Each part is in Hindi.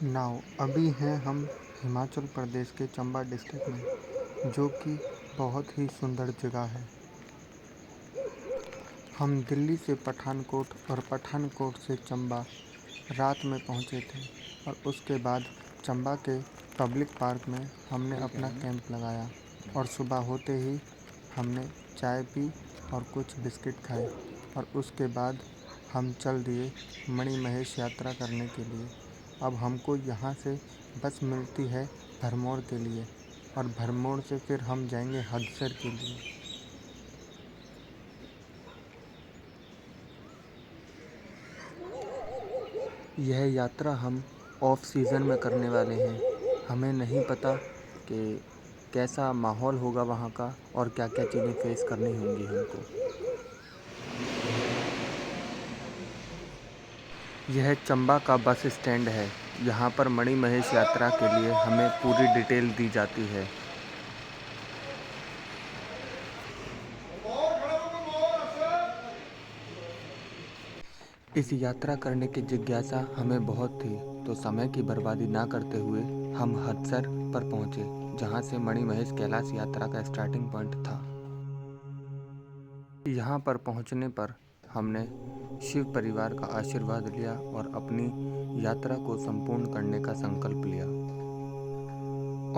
नाउ अभी हैं हम हिमाचल प्रदेश के चंबा डिस्ट्रिक्ट में, जो कि बहुत ही सुंदर जगह है। हम दिल्ली से पठानकोट और पठानकोट से चंबा रात में पहुंचे थे और उसके बाद चंबा के पब्लिक पार्क में हमने अपना कैंप लगाया और सुबह होते ही हमने चाय पी और कुछ बिस्किट खाए और उसके बाद हम चल दिए मणिमहेश यात्रा करने के लिए। अब हमको यहाँ से बस मिलती है भरमौर के लिए और भरमौर से फिर हम जाएंगे हदसर के लिए। यह यात्रा हम ऑफ सीज़न में करने वाले हैं। हमें नहीं पता कि कैसा माहौल होगा वहाँ का और क्या क्या चीज़ें फेस करनी होंगी हमको। यह चंबा का बस स्टैंड है। यहाँ पर मणिमहेश यात्रा के लिए हमें पूरी डिटेल दी जाती है। इस यात्रा करने की जिज्ञासा हमें बहुत थी, तो समय की बर्बादी ना करते हुए हम हदसर पर पहुँचे, जहाँ से मणिमहेश कैलाश यात्रा का स्टार्टिंग पॉइंट था। यहाँ पर पहुँचने पर हमने शिव परिवार का आशीर्वाद लिया और अपनी यात्रा को संपूर्ण करने का संकल्प लिया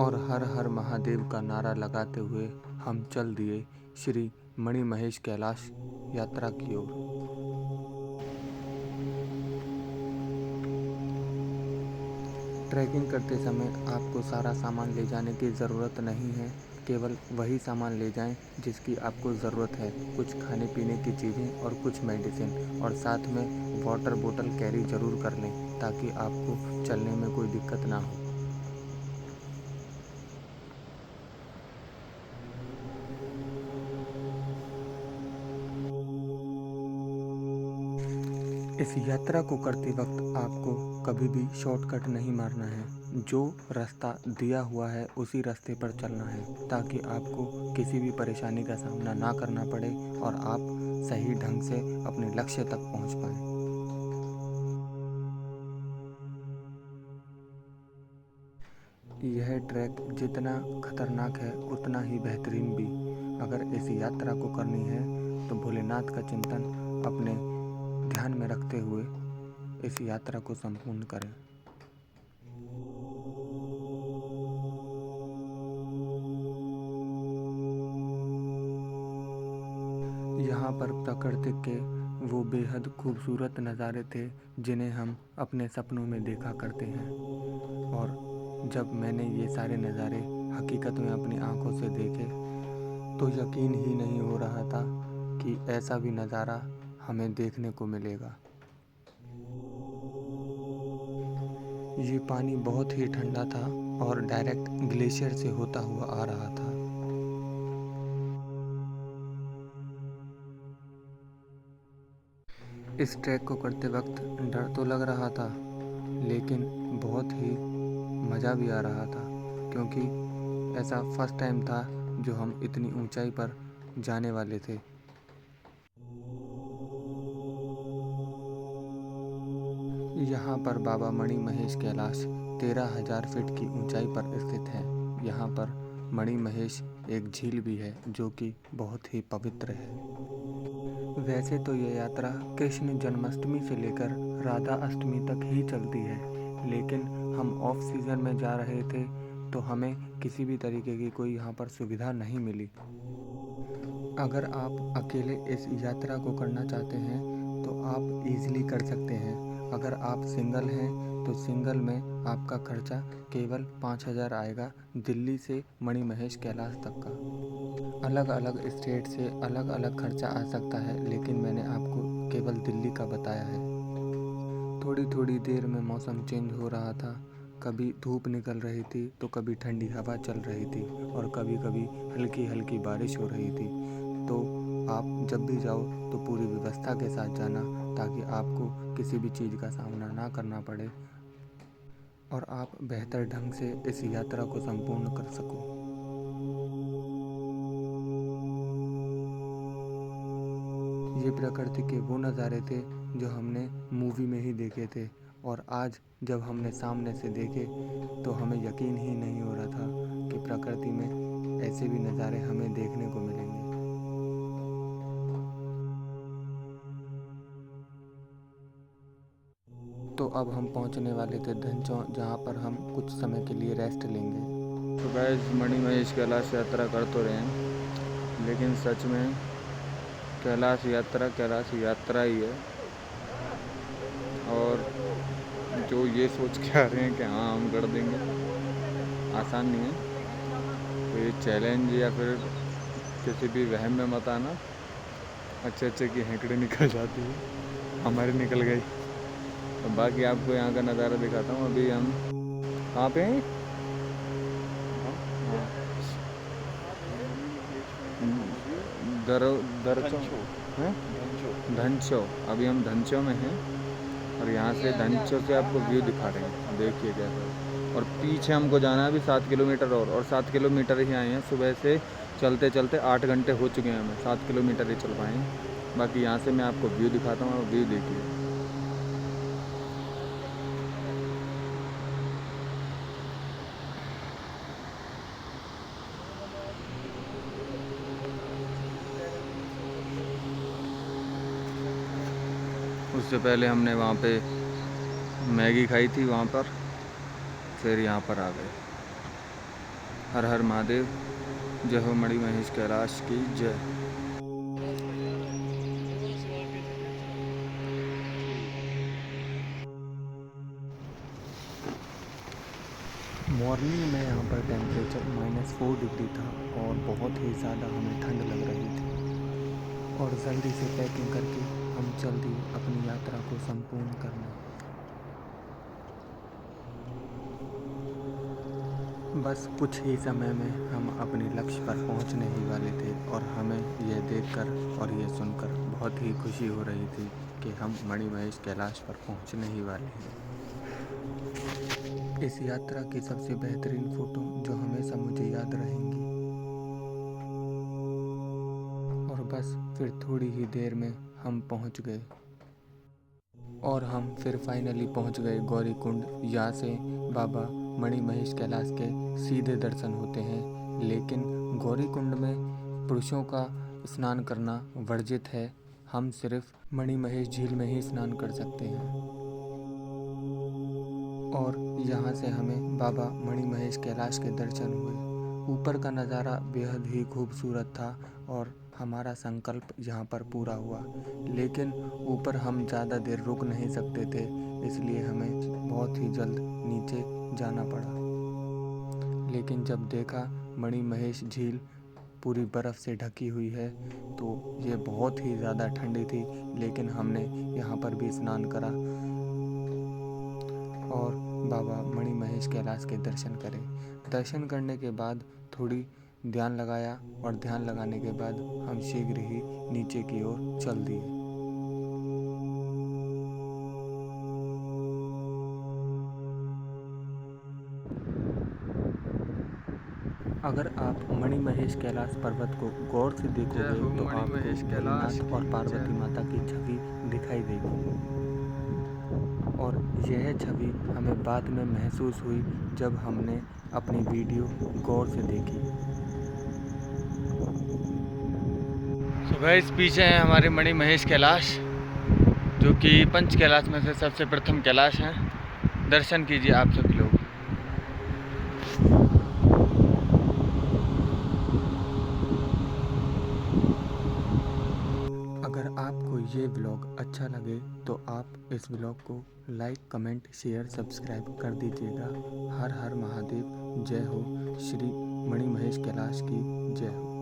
और हर हर महादेव का नारा लगाते हुए हम चल दिए श्री मणिमहेश कैलाश यात्रा की ओर। ट्रैकिंग करते समय आपको सारा सामान ले जाने की ज़रूरत नहीं है, केवल वही सामान ले जाएं जिसकी आपको ज़रूरत है। कुछ खाने पीने की चीज़ें और कुछ मेडिसिन, और साथ में वाटर बोतल कैरी ज़रूर कर लें ताकि आपको चलने में कोई दिक्कत ना हो। इस यात्रा को करते वक्त आपको कभी भी शॉर्टकट नहीं मारना है। जो रास्ता दिया हुआ है उसी रास्ते पर चलना है ताकि आपको किसी भी परेशानी का सामना ना करना पड़े और आप सही ढंग से अपने लक्ष्य तक पहुंच पाएं। यह ट्रैक जितना खतरनाक है उतना ही बेहतरीन भी। अगर इस यात्रा को करनी है तो भोलेनाथ का चिंतन अपने ध्यान में रखते हुए इस यात्रा को संपूर्ण करें। यहाँ पर प्रकृति के वो बेहद खूबसूरत नज़ारे थे जिन्हें हम अपने सपनों में देखा करते हैं, और जब मैंने ये सारे नज़ारे हकीकत में अपनी आंखों से देखे तो यकीन ही नहीं हो रहा था कि ऐसा भी नज़ारा हमें देखने को मिलेगा। ये पानी बहुत ही ठंडा था और डायरेक्ट ग्लेशियर से होता हुआ आ रहा था। इस ट्रैक को करते वक्त डर तो लग रहा था, लेकिन बहुत ही मज़ा भी आ रहा था, क्योंकि ऐसा फर्स्ट टाइम था जो हम इतनी ऊंचाई पर जाने वाले थे। यहाँ पर बाबा मणिमहेश कैलाश 13,000 फीट की ऊंचाई पर स्थित है। यहाँ पर मणिमहेश एक झील भी है जो कि बहुत ही पवित्र है। वैसे तो ये यात्रा कृष्ण जन्माष्टमी से लेकर राधा अष्टमी तक ही चलती है, लेकिन हम ऑफ सीज़न में जा रहे थे तो हमें किसी भी तरीके की कोई यहाँ पर सुविधा नहीं मिली। अगर आप अकेले इस यात्रा को करना चाहते हैं तो आप इजीली कर सकते हैं। अगर आप सिंगल हैं तो सिंगल में आपका खर्चा केवल 5,000 आएगा, दिल्ली से मणिमहेश कैलाश तक का। अलग अलग स्टेट से अलग अलग खर्चा आ सकता है, लेकिन मैंने आपको केवल दिल्ली का बताया है। थोड़ी थोड़ी देर में मौसम चेंज हो रहा था, कभी धूप निकल रही थी तो कभी ठंडी हवा चल रही थी और कभी कभी हल्की हल्की बारिश हो रही थी। तो आप जब भी जाओ तो पूरी व्यवस्था के साथ जाना ताकि आपको किसी भी चीज़ का सामना ना करना पड़े और आप बेहतर ढंग से इस यात्रा को संपूर्ण कर सको। ये प्रकृति के वो नज़ारे थे जो हमने मूवी में ही देखे थे और आज जब हमने सामने से देखे तो हमें यकीन ही नहीं हो रहा था कि प्रकृति में ऐसे भी नज़ारे हमें देखने को मिलेंगे। तो अब हम पहुंचने वाले थे धनचौ, जहां पर हम कुछ समय के लिए रेस्ट लेंगे। तो गाइस मणि महेश कैलाश यात्रा कर तो रहे हैं, लेकिन सच में कैलाश यात्रा ही है। और जो ये सोच के आ रहे हैं कि हाँ हम कर देंगे, आसान नहीं है। तो ये चैलेंज या फिर किसी भी वहम में मत आना। अच्छे की हेंकड़े निकल जाती है, हमारी निकल गई। तो बाकी आपको यहाँ का नज़ारा दिखाता हूँ। अभी हम कहाँ पे हैं? धनचो। अभी हम धनचो में हैं और यहाँ से धनचो से आपको व्यू दिखा रहे हैं, देखिए कैसा। और पीछे हमको जाना है अभी 7 किलोमीटर और 7 किलोमीटर ही आए हैं। सुबह से चलते चलते 8 घंटे हो चुके हैं हमें, 7 किलोमीटर ही चल पाए हैं। बाकी यहाँ से मैं आपको व्यू दिखाता हूँ, व्यू देखिए। उससे पहले हमने वहाँ पे मैगी खाई थी वहाँ पर, फिर यहाँ पर आ गए। हर हर महादेव, जय हो मणि महेश कैलाश की जय। मॉर्निंग में यहाँ पर टेम्परेचर -4 डिग्री था और बहुत ही ज़्यादा हमें ठंड लग रही थी। और जल्दी से पैकिंग करके हम चल दिए अपनी यात्रा को संपूर्ण करने। बस कुछ ही समय में हम अपने लक्ष्य पर पहुंचने ही वाले थे और हमें यह देखकर और यह सुनकर बहुत ही खुशी हो रही थी कि हम मणि महेश कैलाश पर पहुंचने ही वाले हैं। इस यात्रा की सबसे बेहतरीन फ़ोटो जो हमेशा मुझे याद रहेंगी। और बस फिर थोड़ी ही देर में हम पहुंच गए और हम फिर फाइनली पहुंच गए गौरी कुंड। यहाँ से बाबा मणि महेश कैलाश के सीधे दर्शन होते हैं, लेकिन गौरी कुंड में पुरुषों का स्नान करना वर्जित है। हम सिर्फ मणि महेश झील में ही स्नान कर सकते हैं। और यहाँ से हमें बाबा मणि महेश कैलाश के दर्शन हुए। ऊपर का नज़ारा बेहद ही खूबसूरत था और हमारा संकल्प यहाँ पर पूरा हुआ। लेकिन ऊपर हम ज़्यादा देर रुक नहीं सकते थे, इसलिए हमें बहुत ही जल्द नीचे जाना पड़ा। लेकिन जब देखा मणि महेश झील पूरी बर्फ़ से ढकी हुई है तो ये बहुत ही ज़्यादा ठंडी थी, लेकिन हमने यहाँ पर भी स्नान करा और बाबा मणि महेश कैलाश के दर्शन करे। दर्शन करने के बाद थोड़ी ध्यान लगाया और ध्यान लगाने के बाद हम शीघ्र ही नीचे की ओर चल दिए। अगर आप मणि महेश कैलाश पर्वत को गौर से देखोगे तो आपको भोलेनाथ और पार्वती माता की छवि दिखाई देगी। और यह छवि हमें बाद में महसूस हुई जब हमने अपनी वीडियो गौर से देखी। तो गाइस पीछे है हमारे मणि महेश कैलाश, जो कि पंच कैलाश में से सबसे प्रथम कैलाश हैं। दर्शन कीजिए आप सभी लोग। अगर आपको ये व्लॉग अच्छा लगे तो आप इस व्लॉग को लाइक, कमेंट, शेयर, सब्सक्राइब कर दीजिएगा। हर हर महादेव, जय हो। श्री मणि महेश कैलाश की जय हो।